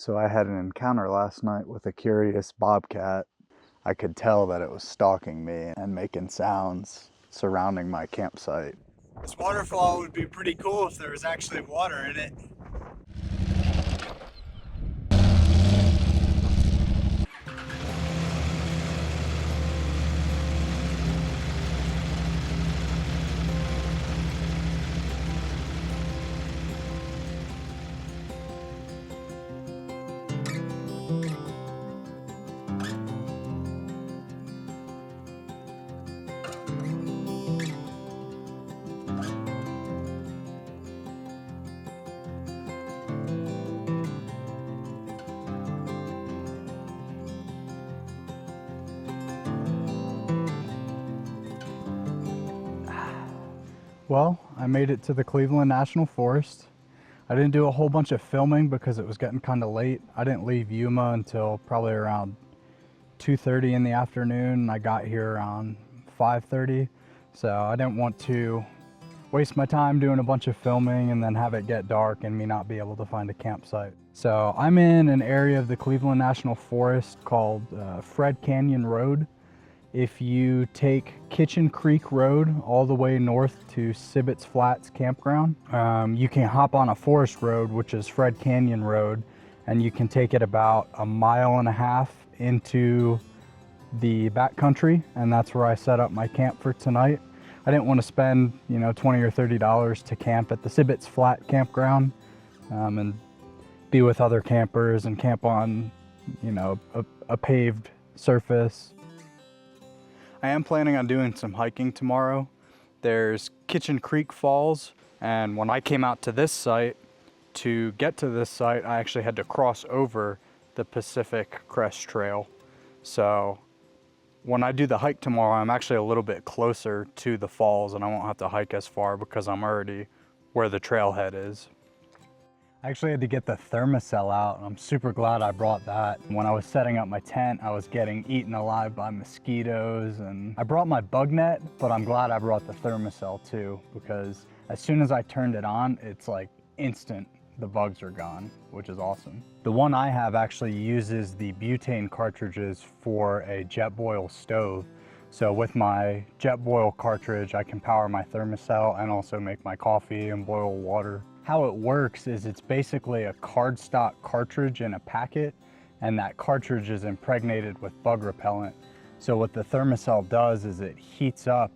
So I had an encounter last night with a curious bobcat. I could tell that it was stalking me and making sounds surrounding my campsite. This waterfall would be pretty cool if there was actually water in it. Well, I made it to the Cleveland National Forest. I didn't do a whole bunch of filming because it was getting kind of late. I didn't leave Yuma until probably around 2:30 in the afternoon. I got here around 5:30, so I didn't want to waste my time doing a bunch of filming and then have it get dark and me not be able to find a campsite. So I'm in an area of the Cleveland National Forest called Fred Canyon Road. If you take Kitchen Creek Road all the way north to Sibbets Flats Campground, you can hop on a forest road, which is Fred Canyon Road, and you can take it about 1.5 miles into the backcountry, and that's where I set up my camp for tonight. I didn't want to spend, $20 or $30 to camp at the Sibbets Flat Campground and be with other campers and camp on, a paved surface. I am planning on doing some hiking tomorrow. There's Kitchen Creek Falls, and when I came out to this site, to get to this site, I actually had to cross over the Pacific Crest Trail. So when I do the hike tomorrow, I'm actually a little bit closer to the falls and I won't have to hike as far because I'm already where the trailhead is. I actually had to get the thermocell out, and I'm super glad I brought that. When I was setting up my tent, I was getting eaten alive by mosquitoes, and I brought my bug net, but I'm glad I brought the thermocell too, because as soon as I turned it on, it's like instant, the bugs are gone, which is awesome. The one I have actually uses the butane cartridges for a Jetboil stove. So with my Jetboil cartridge, I can power my thermocell and also make my coffee and boil water. How it works is it's basically a cardstock cartridge in a packet, and that cartridge is impregnated with bug repellent. So what the thermocell does is it heats up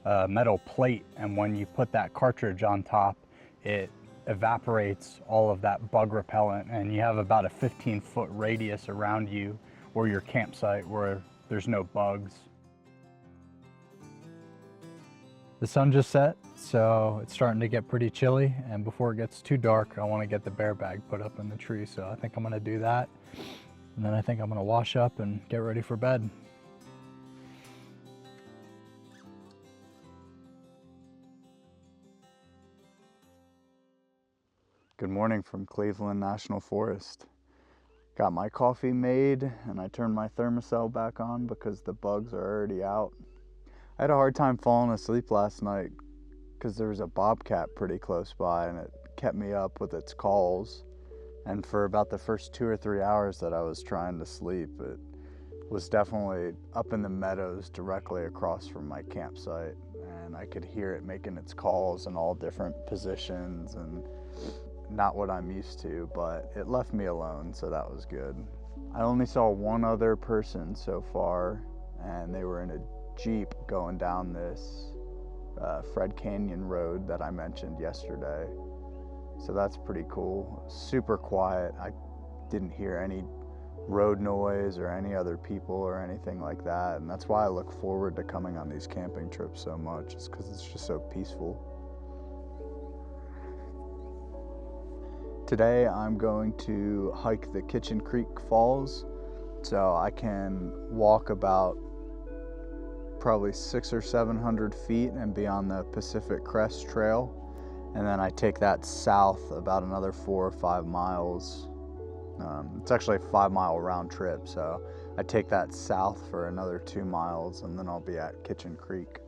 a metal plate, and when you put that cartridge on top, it evaporates all of that bug repellent, and you have about a 15-foot radius around you or your campsite where there's no bugs. The sun just set, so it's starting to get pretty chilly, and before it gets too dark, I want to get the bear bag put up in the tree, so I think I'm going to do that, and then I think I'm going to wash up and get ready for bed. Good morning from Cleveland National Forest. Got my coffee made, and I turned my thermocell back on because the bugs are already out. I had a hard time falling asleep last night because there was a bobcat pretty close by, and it kept me up with its calls. And for about the first 2 or 3 hours that I was trying to sleep, it was definitely up in the meadows directly across from my campsite, and I could hear it making its calls in all different positions, and not what I'm used to, but it left me alone, so that was good. I only saw one other person so far, and they were in a Jeep going down this Fred Canyon Road that I mentioned yesterday. So that's pretty cool. Super quiet. I didn't hear any road noise or any other people or anything like that, and that's why I look forward to coming on these camping trips so much, is because it's just so peaceful. Today I'm going to hike the Kitchen Creek Falls, so I can walk about probably 600 or 700 feet and be on the Pacific Crest Trail, and then I take that south about another 4 or 5 miles. It's actually a 5-mile round trip, so I take that south for another 2 miles, and then I'll be at Kitchen Creek.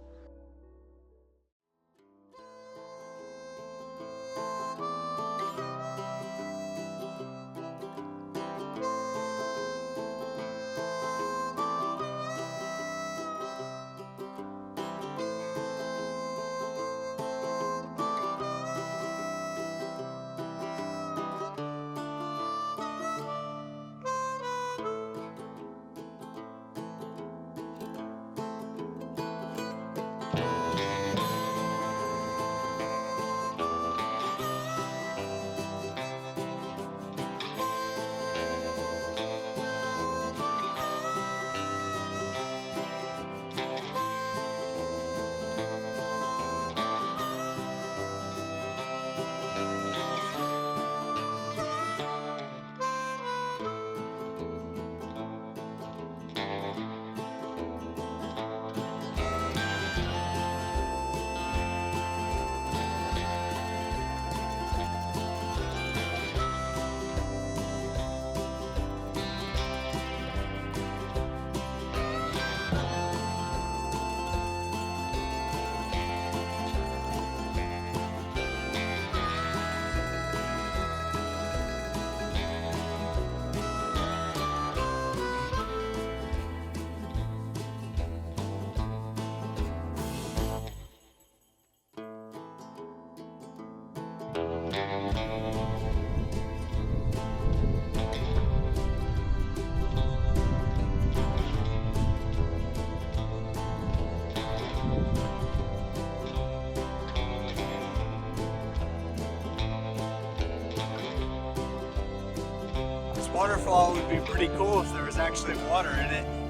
waterfall would be pretty cool if there was actually water in it.